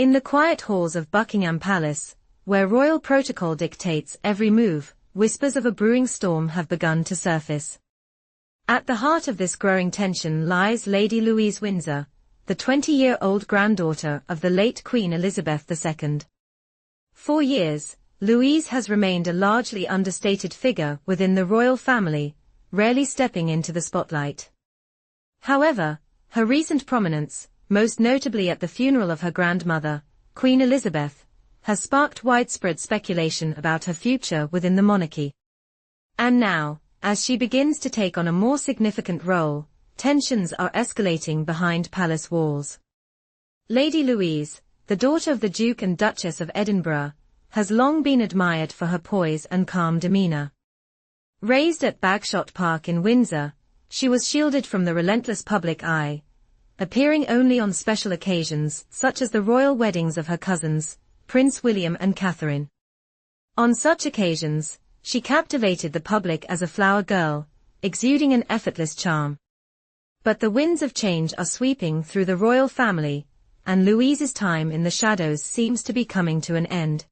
In the quiet halls of Buckingham Palace, where royal protocol dictates every move, whispers of a brewing storm have begun to surface. At the heart of this growing tension lies Lady Louise Windsor, the 20-year-old granddaughter of the late Queen Elizabeth II. For years, Louise has remained a largely understated figure within the royal family, rarely stepping into the spotlight. However, her recent prominence, most notably at the funeral of her grandmother, Queen Elizabeth, has sparked widespread speculation about her future within the monarchy. And now, as she begins to take on a more significant role, tensions are escalating behind palace walls. Lady Louise, the daughter of the Duke and Duchess of Edinburgh, has long been admired for her poise and calm demeanour. Raised at Bagshot Park in Windsor, she was shielded from the relentless public eye, appearing only on special occasions such as the royal weddings of her cousins, Prince William and Catherine. On such occasions, she captivated the public as a flower girl, exuding an effortless charm. But the winds of change are sweeping through the royal family, and Louise's time in the shadows seems to be coming to an end.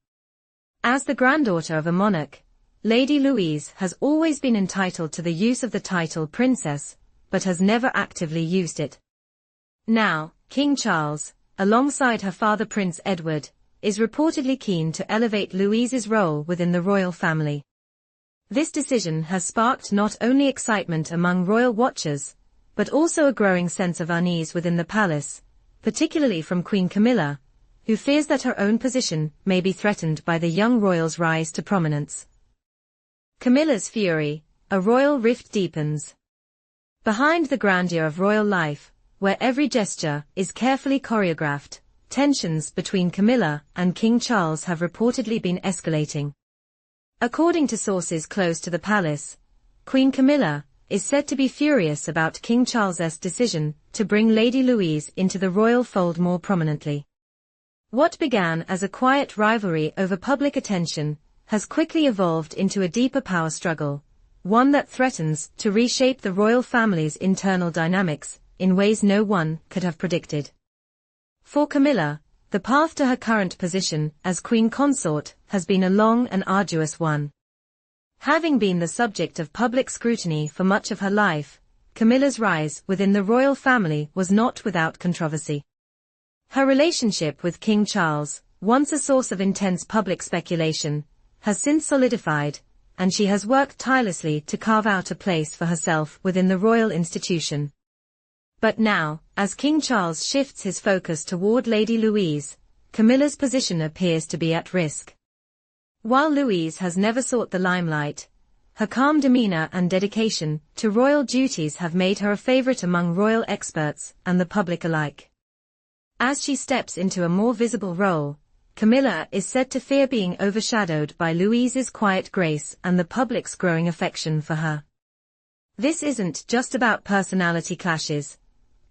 As the granddaughter of a monarch, Lady Louise has always been entitled to the use of the title princess, but has never actively used it. Now, King Charles, alongside her father Prince Edward, is reportedly keen to elevate Louise's role within the royal family. This decision has sparked not only excitement among royal watchers, but also a growing sense of unease within the palace, particularly from Queen Camilla, who fears that her own position may be threatened by the young royal's rise to prominence. Camilla's fury, a royal rift deepens. Behind the grandeur of royal life, where every gesture is carefully choreographed, tensions between Camilla and King Charles have reportedly been escalating. According to sources close to the palace, Queen Camilla is said to be furious about King Charles's decision to bring Lady Louise into the royal fold more prominently. What began as a quiet rivalry over public attention has quickly evolved into a deeper power struggle, one that threatens to reshape the royal family's internal dynamics in ways no one could have predicted. For Camilla, the path to her current position as queen consort has been a long and arduous one. Having been the subject of public scrutiny for much of her life, Camilla's rise within the royal family was not without controversy. Her relationship with King Charles, once a source of intense public speculation, has since solidified, and she has worked tirelessly to carve out a place for herself within the royal institution. But now, as King Charles shifts his focus toward Lady Louise, Camilla's position appears to be at risk. While Louise has never sought the limelight, her calm demeanor and dedication to royal duties have made her a favorite among royal experts and the public alike. As she steps into a more visible role, Camilla is said to fear being overshadowed by Louise's quiet grace and the public's growing affection for her. This isn't just about personality clashes.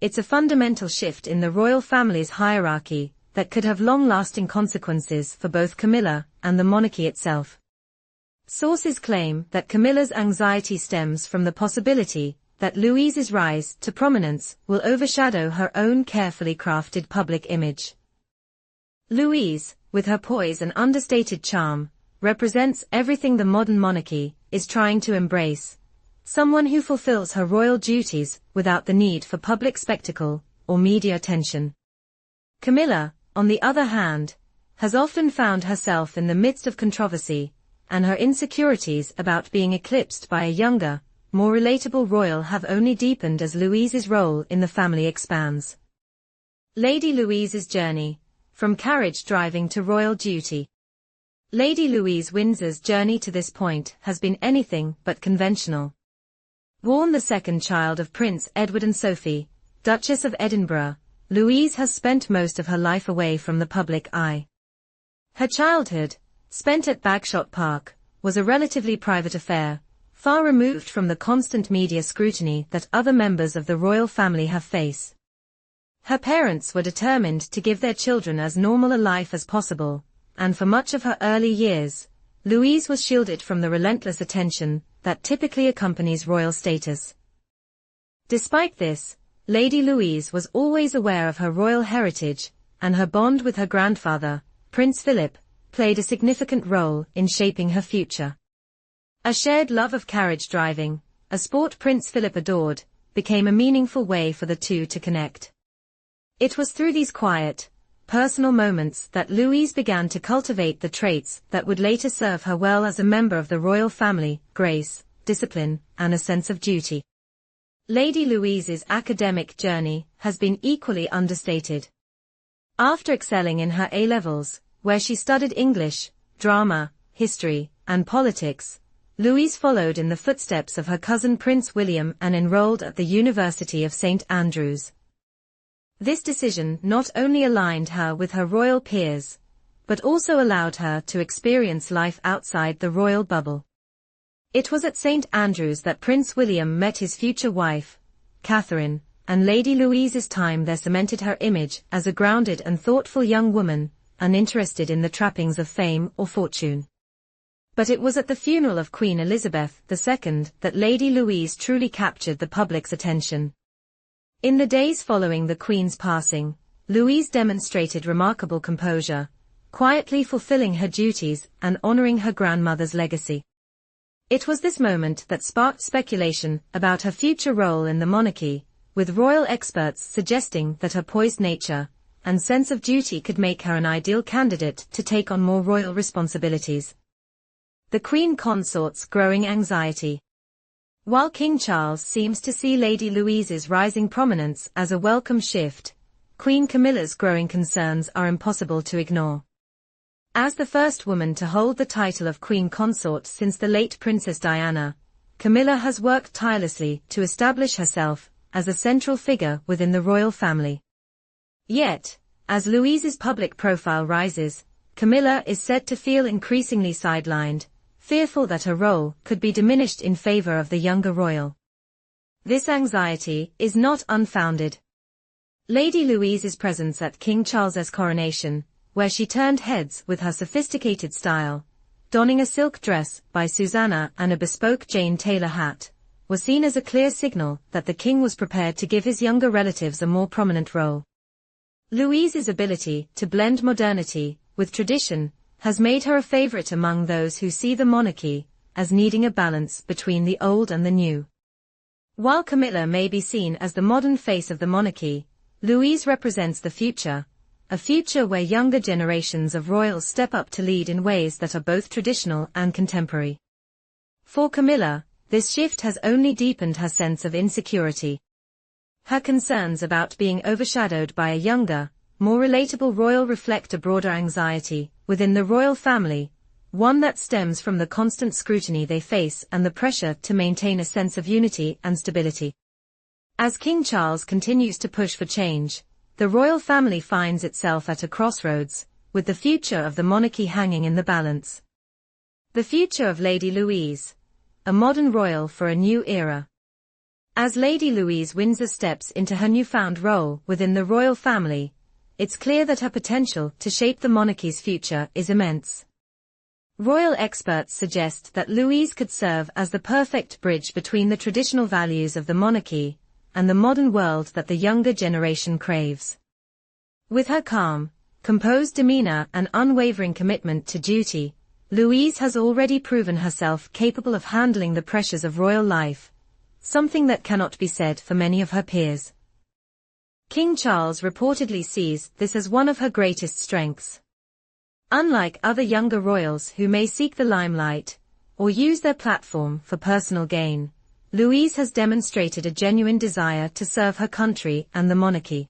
It's a fundamental shift in the royal family's hierarchy that could have long-lasting consequences for both Camilla and the monarchy itself. Sources claim that Camilla's anxiety stems from the possibility that Louise's rise to prominence will overshadow her own carefully crafted public image. Louise, with her poise and understated charm, represents everything the modern monarchy is trying to embrace. Someone who fulfills her royal duties without the need for public spectacle or media attention. Camilla, on the other hand, has often found herself in the midst of controversy, and her insecurities about being eclipsed by a younger, more relatable royal have only deepened as Louise's role in the family expands. Lady Louise's journey, from carriage driving to royal duty. Lady Louise Windsor's journey to this point has been anything but conventional. Born the second child of Prince Edward and Sophie, Duchess of Edinburgh, Louise has spent most of her life away from the public eye. Her childhood, spent at Bagshot Park, was a relatively private affair, far removed from the constant media scrutiny that other members of the royal family have faced. Her parents were determined to give their children as normal a life as possible, and for much of her early years, Louise was shielded from the relentless attention that typically accompanies royal status. Despite this, Lady Louise was always aware of her royal heritage, and her bond with her grandfather, Prince Philip, played a significant role in shaping her future. A shared love of carriage driving, a sport Prince Philip adored, became a meaningful way for the two to connect. It was through these quiet, personal moments that Louise began to cultivate the traits that would later serve her well as a member of the royal family: grace, discipline, and a sense of duty. Lady Louise's academic journey has been equally understated. After excelling in her A-levels, where she studied English, drama, history, and politics, Louise followed in the footsteps of her cousin Prince William and enrolled at the University of St. Andrews. This decision not only aligned her with her royal peers, but also allowed her to experience life outside the royal bubble. It was at St. Andrews that Prince William met his future wife, Catherine, and Lady Louise's time there cemented her image as a grounded and thoughtful young woman, uninterested in the trappings of fame or fortune. But it was at the funeral of Queen Elizabeth II that Lady Louise truly captured the public's attention. In the days following the Queen's passing, Louise demonstrated remarkable composure, quietly fulfilling her duties and honoring her grandmother's legacy. It was this moment that sparked speculation about her future role in the monarchy, with royal experts suggesting that her poised nature and sense of duty could make her an ideal candidate to take on more royal responsibilities. The Queen Consort's growing anxiety. While King Charles seems to see Lady Louise's rising prominence as a welcome shift, Queen Camilla's growing concerns are impossible to ignore. As the first woman to hold the title of Queen Consort since the late Princess Diana, Camilla has worked tirelessly to establish herself as a central figure within the royal family. Yet, as Louise's public profile rises, Camilla is said to feel increasingly sidelined, fearful that her role could be diminished in favor of the younger royal. This anxiety is not unfounded. Lady Louise's presence at King Charles's coronation, where she turned heads with her sophisticated style, donning a silk dress by Susanna and a bespoke Jane Taylor hat, was seen as a clear signal that the king was prepared to give his younger relatives a more prominent role. Louise's ability to blend modernity with tradition has made her a favorite among those who see the monarchy as needing a balance between the old and the new. While Camilla may be seen as the modern face of the monarchy, Louise represents the future, a future where younger generations of royals step up to lead in ways that are both traditional and contemporary. For Camilla, this shift has only deepened her sense of insecurity. Her concerns about being overshadowed by a younger, more relatable royal reflect a broader anxiety within the royal family, one that stems from the constant scrutiny they face and the pressure to maintain a sense of unity and stability. As King Charles continues to push for change, the royal family finds itself at a crossroads, with the future of the monarchy hanging in the balance. The future of Lady Louise, a modern royal for a new era. As Lady Louise Windsor steps into her newfound role within the royal family, it's clear that her potential to shape the monarchy's future is immense. Royal experts suggest that Louise could serve as the perfect bridge between the traditional values of the monarchy and the modern world that the younger generation craves. With her calm, composed demeanor and unwavering commitment to duty, Louise has already proven herself capable of handling the pressures of royal life, something that cannot be said for many of her peers. King Charles reportedly sees this as one of her greatest strengths. Unlike other younger royals who may seek the limelight or use their platform for personal gain, Louise has demonstrated a genuine desire to serve her country and the monarchy.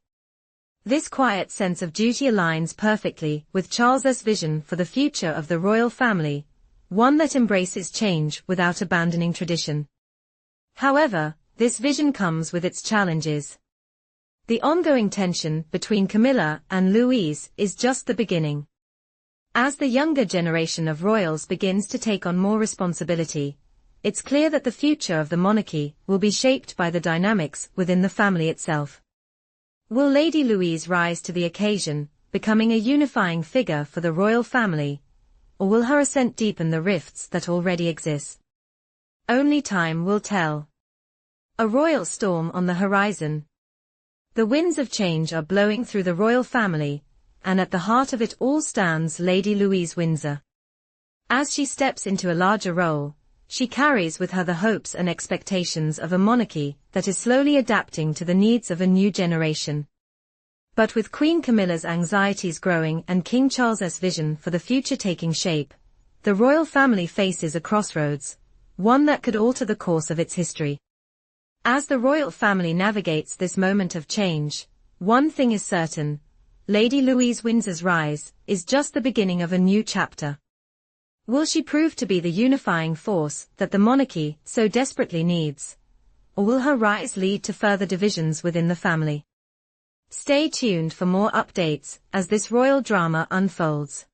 This quiet sense of duty aligns perfectly with Charles's vision for the future of the royal family, one that embraces change without abandoning tradition. However, this vision comes with its challenges. The ongoing tension between Camilla and Louise is just the beginning. As the younger generation of royals begins to take on more responsibility, it's clear that the future of the monarchy will be shaped by the dynamics within the family itself. Will Lady Louise rise to the occasion, becoming a unifying figure for the royal family, or will her ascent deepen the rifts that already exist? Only time will tell. A royal storm on the horizon. The winds of change are blowing through the royal family, and at the heart of it all stands Lady Louise Windsor. As she steps into a larger role, she carries with her the hopes and expectations of a monarchy that is slowly adapting to the needs of a new generation. But with Queen Camilla's anxieties growing and King Charles's vision for the future taking shape, the royal family faces a crossroads, one that could alter the course of its history. As the royal family navigates this moment of change, one thing is certain: Lady Louise Windsor's rise is just the beginning of a new chapter. Will she prove to be the unifying force that the monarchy so desperately needs? Or will her rise lead to further divisions within the family? Stay tuned for more updates as this royal drama unfolds.